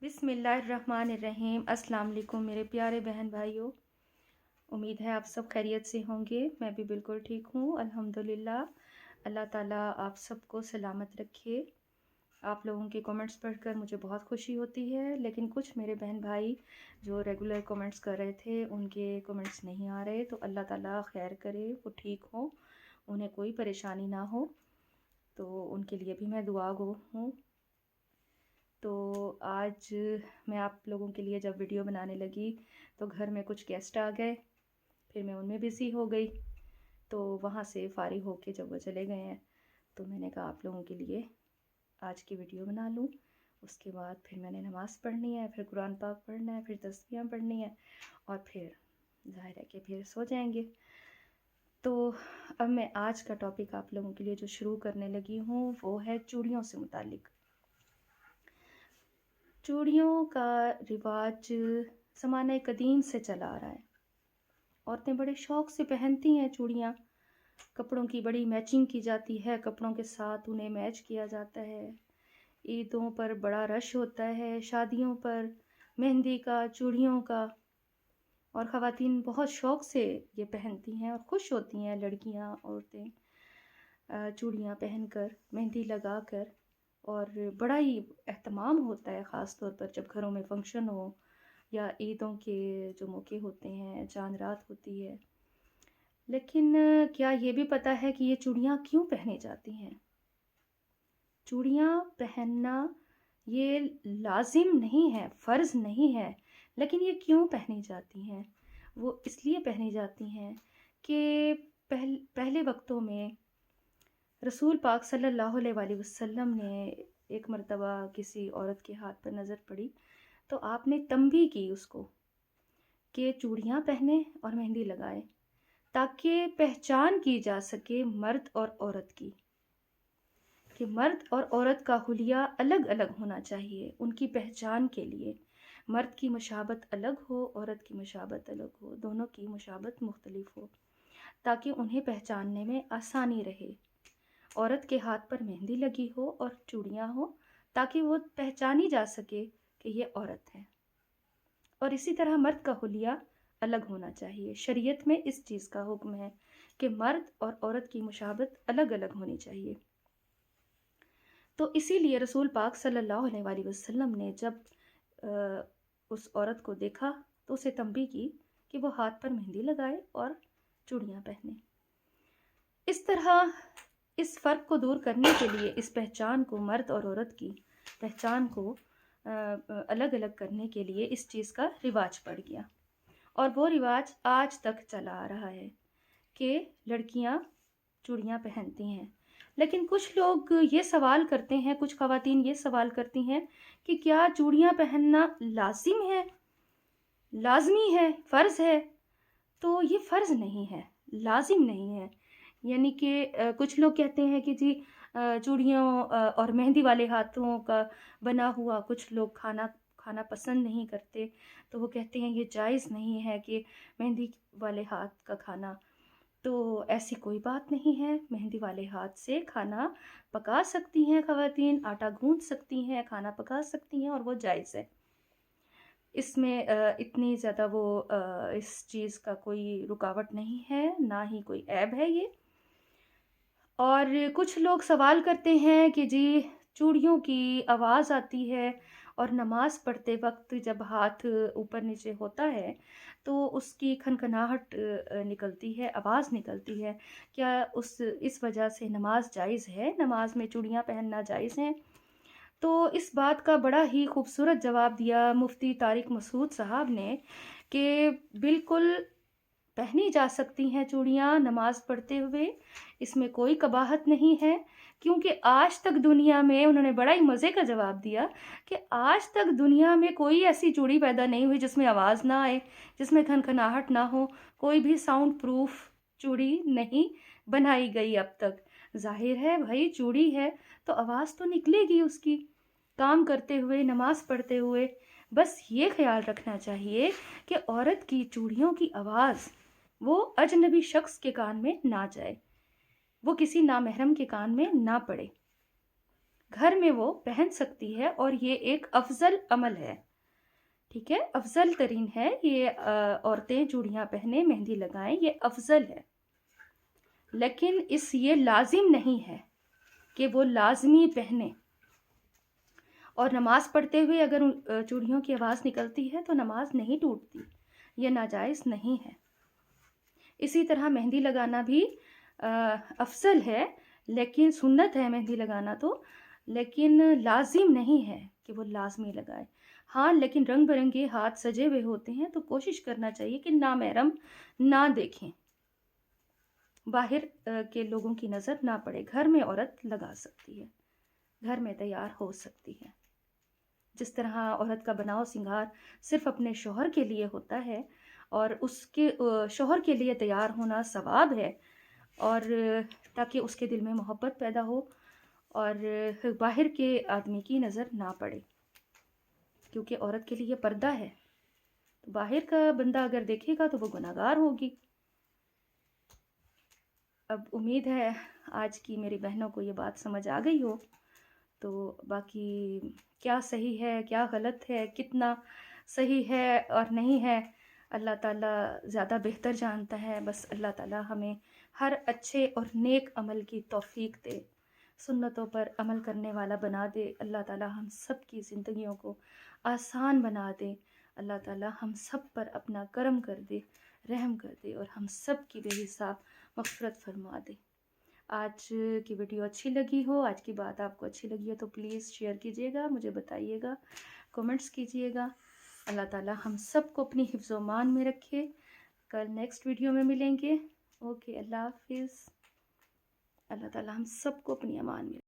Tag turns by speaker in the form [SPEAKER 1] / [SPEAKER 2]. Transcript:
[SPEAKER 1] بسم اللہ الرحمن الرحیم۔ السلام علیکم میرے پیارے بہن بھائیوں، امید ہے آپ سب خیریت سے ہوں گے۔ میں بھی بالکل ٹھیک ہوں الحمدللہ۔ اللہ تعالیٰ آپ سب کو سلامت رکھے۔ آپ لوگوں کے کمنٹس پڑھ کر مجھے بہت خوشی ہوتی ہے، لیکن کچھ میرے بہن بھائی جو ریگولر کمنٹس کر رہے تھے ان کے کمنٹس نہیں آ رہے، تو اللہ تعالیٰ خیر کرے، وہ ٹھیک ہوں، انہیں کوئی پریشانی نہ ہو، تو ان کے لیے بھی میں دعا گو ہوں۔ تو آج میں آپ لوگوں کے لیے جب ویڈیو بنانے لگی تو گھر میں کچھ گیسٹ آ گئے، پھر میں ان میں بزی ہو گئی، تو وہاں سے فارغ ہو کے جب وہ چلے گئے ہیں تو میں نے کہا آپ لوگوں کے لیے آج کی ویڈیو بنا لوں۔ اس کے بعد پھر میں نے نماز پڑھنی ہے، پھر قرآن پاک پڑھنا ہے، پھر تسبیحاں پڑھنی ہے، اور پھر ظاہر ہے کہ پھر سو جائیں گے۔ تو اب میں آج کا ٹاپک آپ لوگوں کے لیے جو شروع کرنے لگی ہوں وہ ہے چوڑیوں سے متعلق۔ چوڑیوں کا رواج زمانہ قدیم سے چلا آ رہا ہے۔ عورتیں بڑے شوق سے پہنتی ہیں چوڑیاں، کپڑوں کی بڑی میچنگ کی جاتی ہے، کپڑوں کے ساتھ انہیں میچ کیا جاتا ہے۔ عیدوں پر بڑا رش ہوتا ہے، شادیوں پر مہندی کا، چوڑیوں کا، اور خواتین بہت شوق سے یہ پہنتی ہیں اور خوش ہوتی ہیں، لڑکیاں، عورتیں چوڑیاں پہن کر، مہندی لگا کر، اور بڑا ہی اہتمام ہوتا ہے خاص طور پر جب گھروں میں فنکشن ہو یا عیدوں کے جو موقع ہوتے ہیں، چاند رات ہوتی ہے۔ لیکن کیا یہ بھی پتہ ہے کہ یہ چوڑیاں کیوں پہنی جاتی ہیں؟ چوڑیاں پہننا یہ لازم نہیں ہے، فرض نہیں ہے، لیکن یہ کیوں پہنی جاتی ہیں؟ وہ اس لیے پہنی جاتی ہیں کہ پہلے وقتوں میں رسول پاک صلی اللہ علیہ وآلہ وسلم نے ایک مرتبہ کسی عورت کے ہاتھ پر نظر پڑی تو آپ نے تنبیہ کی اس کو کہ چوڑیاں پہنے اور مہندی لگائے تاکہ پہچان کی جا سکے مرد اور عورت کی، کہ مرد اور عورت کا حلیہ الگ الگ ہونا چاہیے ان کی پہچان کے لیے۔ مرد کی مشابت الگ ہو، عورت کی مشابت الگ ہو، دونوں کی مشابت مختلف ہو تاکہ انہیں پہچاننے میں آسانی رہے۔ عورت کے ہاتھ پر مہندی لگی ہو اور چوڑیاں ہو تاکہ وہ پہچانی جا سکے کہ یہ عورت ہے، اور اسی طرح مرد کا حلیہ الگ ہونا چاہیے۔ شریعت میں اس چیز کا حکم ہے کہ مرد اور عورت کی مشابت الگ الگ ہونی چاہیے۔ تو اسی لیے رسول پاک صلی اللہ علیہ وآلہ وسلم نے جب اس عورت کو دیکھا تو اسے تنبیہ کی کہ وہ ہاتھ پر مہندی لگائے اور چوڑیاں پہنے۔ اس طرح اس فرق کو دور کرنے کے لیے، اس پہچان کو، مرد اور عورت کی پہچان کو الگ الگ کرنے کے لیے اس چیز کا رواج پڑ گیا، اور وہ رواج آج تک چلا آ رہا ہے کہ لڑکیاں چوڑیاں پہنتی ہیں۔ لیکن کچھ لوگ یہ سوال کرتے ہیں، کچھ خواتین یہ سوال کرتی ہیں کہ کیا چوڑیاں پہننا لازم ہے، لازمی ہے، فرض ہے؟ تو یہ فرض نہیں ہے، لازم نہیں ہے۔ یعنی کہ کچھ لوگ کہتے ہیں کہ جی چوڑیوں اور مہندی والے ہاتھوں کا بنا ہوا کچھ لوگ کھانا پسند نہیں کرتے، تو وہ کہتے ہیں یہ جائز نہیں ہے کہ مہندی والے ہاتھ کا کھانا۔ تو ایسی کوئی بات نہیں ہے، مہندی والے ہاتھ سے کھانا پکا سکتی ہیں خواتین، آٹا گوندھ سکتی ہیں، کھانا پکا سکتی ہیں، اور وہ جائز ہے۔ اس میں اتنی زیادہ اس چیز کا کوئی رکاوٹ نہیں ہے، نہ ہی کوئی عیب ہے یہ۔ اور کچھ لوگ سوال کرتے ہیں کہ جی چوڑیوں کی آواز آتی ہے اور نماز پڑھتے وقت جب ہاتھ اوپر نیچے ہوتا ہے تو اس کی کھنکھناہٹ نکلتی ہے، آواز نکلتی ہے، کیا اس وجہ سے نماز جائز ہے، نماز میں چوڑیاں پہننا جائز ہیں؟ تو اس بات کا بڑا ہی خوبصورت جواب دیا مفتی طارق مسعود صاحب نے کہ بالکل پہنی جا سکتی ہیں چوڑیاں نماز پڑھتے ہوئے، اس میں کوئی قباحت نہیں ہے، کیونکہ آج تک دنیا میں، انہوں نے بڑا ہی مزے کا جواب دیا کہ آج تک دنیا میں کوئی ایسی چوڑی پیدا نہیں ہوئی جس میں آواز نہ آئے، جس میں کھنکھناہٹ نہ ہو، کوئی بھی ساؤنڈ پروف چوڑی نہیں بنائی گئی اب تک۔ ظاہر ہے بھائی چوڑی ہے تو آواز تو نکلے گی اس کی، کام کرتے ہوئے، نماز پڑھتے ہوئے۔ بس یہ خیال رکھنا چاہیے کہ عورت کی چوڑیوں کی آواز وہ اجنبی شخص کے کان میں نہ جائے، وہ کسی نامحرم کے کان میں نہ پڑے۔ گھر میں وہ پہن سکتی ہے، اور یہ ایک افضل عمل ہے، ٹھیک ہے، افضل ترین ہے یہ عورتیں چوڑیاں پہنیں، مہندی لگائیں، یہ افضل ہے، لیکن یہ لازم نہیں ہے کہ وہ لازمی پہنے. اور نماز پڑھتے ہوئے اگر چوڑیوں کی آواز نکلتی ہے تو نماز نہیں ٹوٹتی، یہ ناجائز نہیں ہے. اسی طرح مہندی لگانا بھی افضل ہے، لیکن سنت ہے مہندی لگانا تو، لیکن لازم نہیں ہے کہ وہ لازمی لگائے. ہاں لیکن رنگ برنگے ہاتھ سجے ہوئے ہوتے ہیں تو کوشش کرنا چاہیے کہ نامحرم نہ دیکھیں، باہر کے لوگوں کی نظر نہ پڑے. گھر میں عورت لگا سکتی ہے، گھر میں تیار ہو سکتی ہے. جس طرح عورت کا بناؤ سنگار صرف اپنے شوہر کے لیے ہوتا ہے، اور اس کے شوہر کے لیے تیار ہونا ثواب ہے، اور تاکہ اس کے دل میں محبت پیدا ہو اور باہر کے آدمی کی نظر نہ پڑے، کیونکہ عورت کے لیے پردہ ہے. تو باہر کا بندہ اگر دیکھے گا تو وہ گناہگار ہوگی. اب امید ہے آج کی میری بہنوں کو یہ بات سمجھ آ گئی ہو. تو باقی کیا صحیح ہے کیا غلط ہے، کتنا صحیح ہے اور نہیں ہے، اللہ تعالیٰ زیادہ بہتر جانتا ہے. بس اللہ تعالیٰ ہمیں ہر اچھے اور نیک عمل کی توفیق دے، سنتوں پر عمل کرنے والا بنا دے. اللہ تعالیٰ ہم سب کی زندگیوں کو آسان بنا دے. اللہ تعالیٰ ہم سب پر اپنا کرم کر دے، رحم کر دے، اور ہم سب کی بے حساب مغفرت فرما دے. آج کی ویڈیو اچھی لگی ہو، آج کی بات آپ کو اچھی لگی ہو تو پلیز شیئر کیجیے گا، مجھے بتائیے گا، کومنٹس کیجیے گا. اللہ تعالیٰ ہم سب کو اپنی حفظ و امان میں رکھے. کل نیکسٹ ویڈیو میں ملیں گے. اوکے، اللہ حافظ. اللہ تعالیٰ ہم سب کو اپنی امان میں